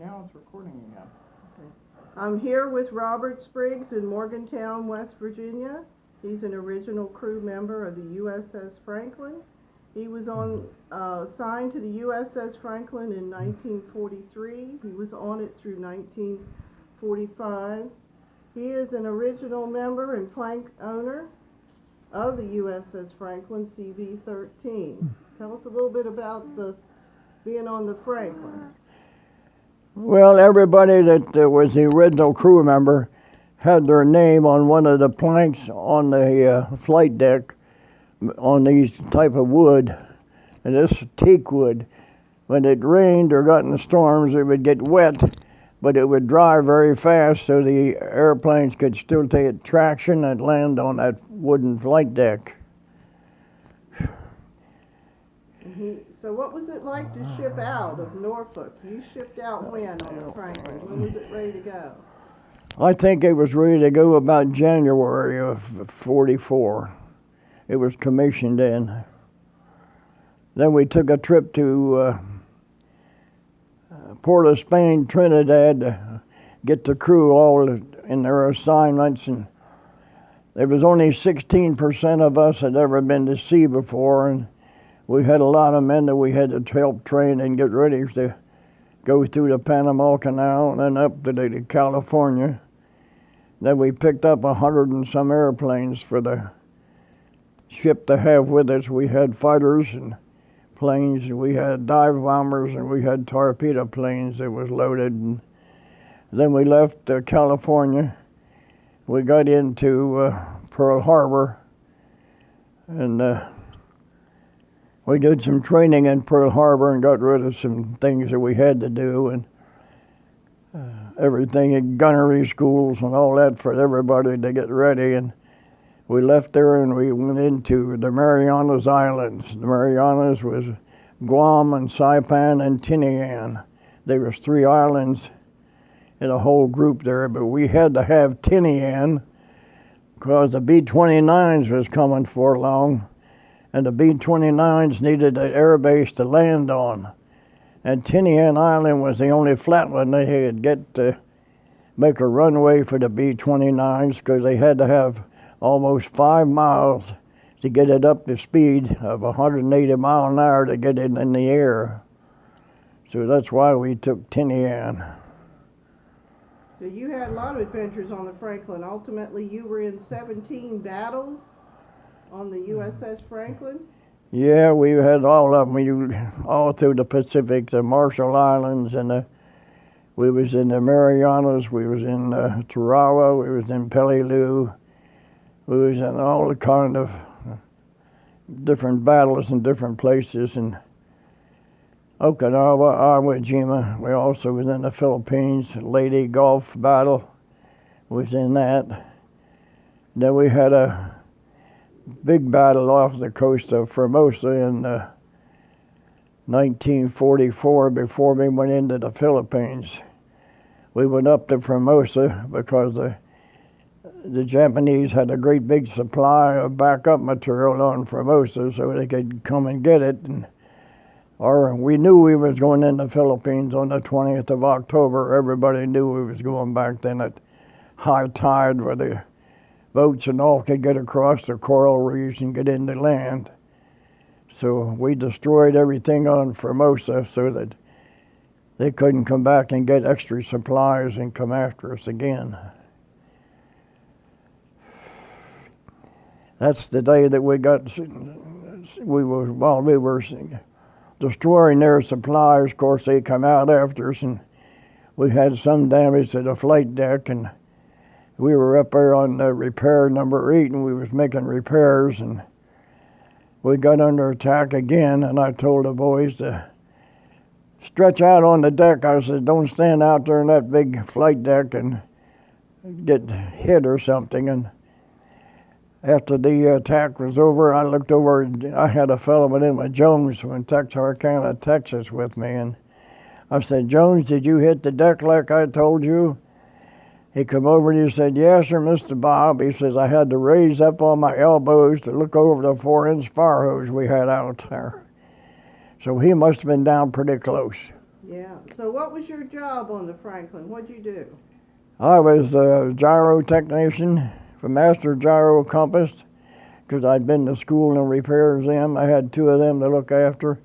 Now it's recording again. I'm here with Robert Spriggs in Morgantown, West Virginia. He's an original crew member of the USS Franklin. He was assigned to the USS Franklin in 1943. He was on it through 1945. He is an original member and plank owner of the USS Franklin CV-13. Tell us a little bit about being on the Franklin. Well, everybody that was the original crew member had their name on one of the planks on the flight deck on these type of wood, and this teak wood. When it rained or got in storms, it would get wet, but it would dry very fast, so the airplanes could still take traction and land on that wooden flight deck. So what was it like to ship out of Norfolk? You shipped out when on the Franklin? When was it ready to go? I think it was ready to go about January of '44. It was commissioned in. Then we took a trip to Port of Spain, Trinidad, to get the crew all in their assignments, and there was only 16% of us had ever been to sea before, and we had a lot of men that we had to help train and get ready to go through the Panama Canal and then up to California. Then we picked up 100 and some airplanes for the ship to have with us. We had fighters and planes, and we had dive bombers, and we had torpedo planes that was loaded. And then we left California. We got into Pearl Harbor, and we did some training in Pearl Harbor and got rid of some things that we had to do, and everything at gunnery schools and all that for everybody to get ready. And we left there and we went into the Marianas Islands. The Marianas was Guam and Saipan and Tinian. There was 3 islands in a whole group there, but we had to have Tinian because the B-29s was coming for long, and the B-29s needed an air base to land on. And Tinian Island was the only flat one they could get to make a runway for the B-29s, because they had to have almost 5 miles to get it up to speed of 180 miles an hour to get it in the air. So that's why we took Tinian. So you had a lot of adventures on the Franklin. Ultimately, you were in 17 battles on the USS Franklin? Yeah, we had all of them. All through the Pacific, the Marshall Islands, and we was in the Marianas, we was in Tarawa, we was in Peleliu, we was in all the kind of different battles in different places. In Okinawa, Iwo Jima, we also was in the Philippines. Leyte Gulf battle was in that. Then we had a big battle off the coast of Formosa in 1944 before we went into the Philippines. We went up to Formosa because the Japanese had a great big supply of backup material on Formosa so they could come and get it. Or we knew we was going in the Philippines on the 20th of October. Everybody knew we was going back then at high tide where the boats and all could get across the coral reefs and get into land. So we destroyed everything on Formosa so that they couldn't come back and get extra supplies and come after us again. That's the day that we were destroying their supplies. Of course, they come out after us, and we had some damage to the flight deck, and we were up there on repair number 8, and we was making repairs, and we got under attack again, and I told the boys to stretch out on the deck. I said, don't stand out there on that big flight deck and get hit or something. And after the attack was over, I looked over, and I had a fellow by the name of Jones from Texarkana, Texas with me, and I said, Jones, did you hit the deck like I told you? He come over and he said, yes, sir, Mr. Bob. He says, I had to raise up on my elbows to look over the 4-inch fire hose we had out there. So he must have been down pretty close. Yeah. So what was your job on the Franklin? What'd you do? I was a gyro technician for Master Gyro Compass because I'd been to school and repairs them. I had two of them to look after.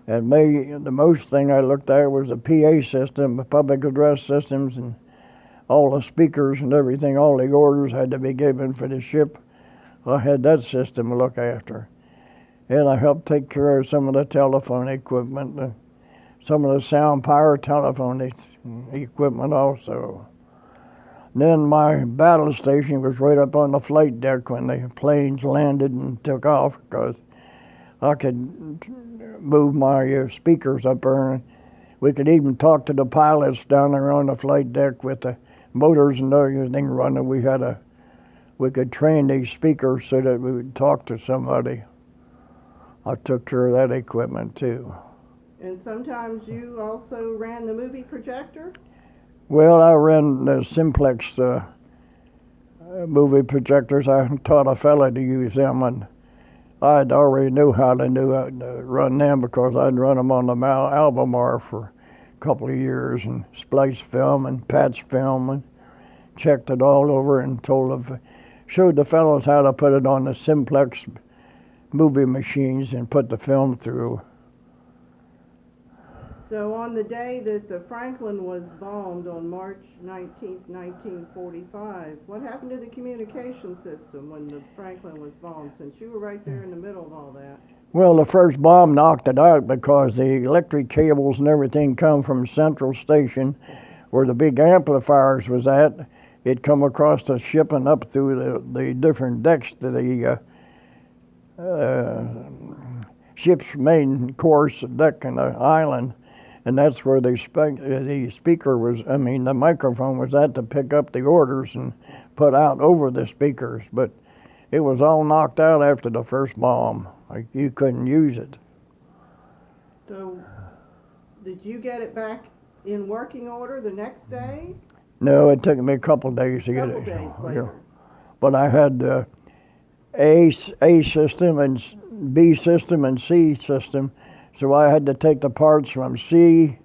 And the most thing I looked at was the PA system, the public address systems, and all the speakers and everything. All the orders had to be given for the ship. I had that system to look after. And I helped take care of some of the telephone equipment, some of the sound power telephone equipment also. And then my battle station was right up on the flight deck when the planes landed and took off, because I could move my speakers up there. And we could even talk to the pilots down there on the flight deck with the motors and everything running. We could train these speakers so that we would talk to somebody. I took care of that equipment too. And sometimes you also ran the movie projector? Well, I ran the Simplex movie projectors. I taught a fella to use them, and I'd already knew how to run them because I'd run them on the Albemarle for a couple of years and spliced film and patched film and checked it all over and showed the fellows how to put it on the Simplex movie machines and put the film through. So on the day that the Franklin was bombed on March 19th, 1945, what happened to the communication system when the Franklin was bombed, since you were right there in the middle of all that? Well, the first bomb knocked it out because the electric cables and everything come from Central Station, where the big amplifiers was at. It come across the ship and up through the different decks to the ship's main course deck and the island. And that's where the speaker was, the microphone was at to pick up the orders and put out over the speakers. But it was all knocked out after the first bomb. Like, you couldn't use it. So did you get it back in working order the next day? No, it took me a couple of days to get it. Couple days later. But I had A system and B system and C system. So I had to take the parts from C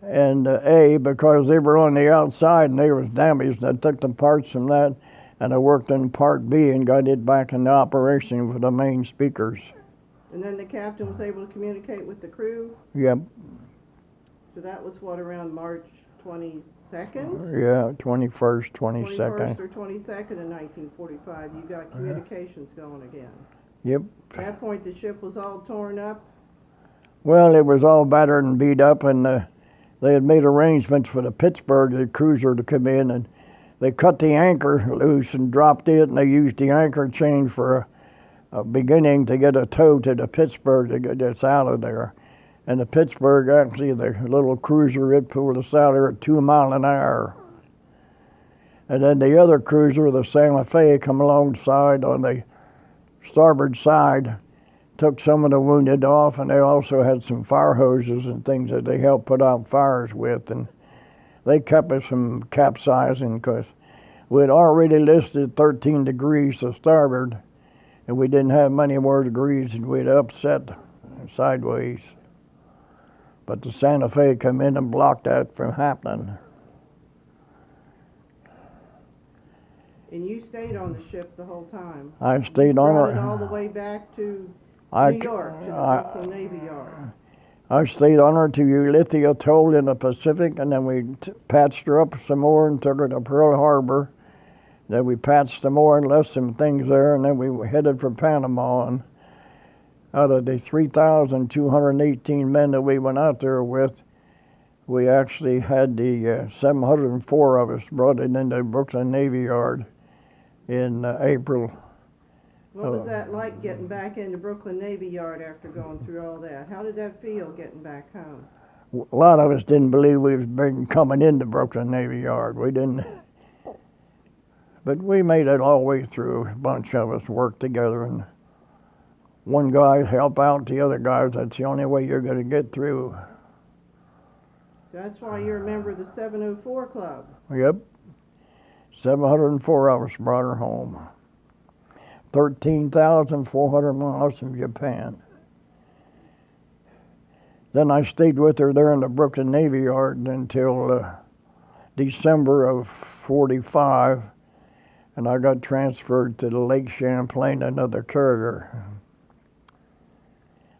and A because they were on the outside and they was damaged. I took the parts from that and I worked on part B and got it back in operation for the main speakers. And then the captain was able to communicate with the crew? Yep. So that was what, around March 22nd? Yeah, 21st, 22nd. 21st or 22nd in 1945, you got communications going again. Yep. At that point, the ship was all torn up? Well, it was all battered and beat up, and they had made arrangements for the Pittsburgh, the cruiser, to come in, and they cut the anchor loose and dropped it, and they used the anchor chain for a beginning to get a tow to the Pittsburgh to get us out of there. And the Pittsburgh, actually, the little cruiser, it pulled us out there at 2 miles an hour. And then the other cruiser, the Santa Fe, come alongside on the starboard side, took some of the wounded off, and they also had some fire hoses and things that they helped put out fires with, and they kept us from capsizing because we had already listed 13 degrees to starboard, and we didn't have many more degrees, and we'd upset sideways. But the Santa Fe come in and blocked that from happening. And you stayed on the ship the whole time? I stayed on Brought it. it all the way back to New York, to the Brooklyn Navy Yard? I stayed on her to Ulithi Atoll in the Pacific, and then we patched her up some more and took her to Pearl Harbor. Then we patched some more and left some things there, and then we headed for Panama. And out of the 3,218 men that we went out there with, we actually had the 704 of us brought it into Brooklyn Navy Yard in April. What was that like, getting back into Brooklyn Navy Yard after going through all that? How did that feel, getting back home? A lot of us didn't believe we was coming into Brooklyn Navy Yard. We didn't. But we made it all the way through. A bunch of us worked together, and one guy helped out the other guys. That's the only way you're going to get through. That's why you're a member of the 704 Club. Yep. 704 of us brought her home. 13,400 miles from Japan. Then I stayed with her there in the Brooklyn Navy Yard until December of 45, and I got transferred to the Lake Champlain, another carrier.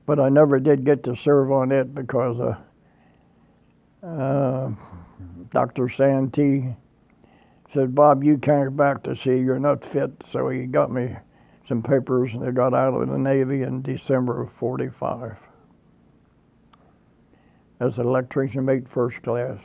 But I never did get to serve on it because Dr. Santee said, Bob, you can't go back to sea, you're not fit. So he got me some papers, and I got out of the Navy in December of 45 as an electrician mate, first class.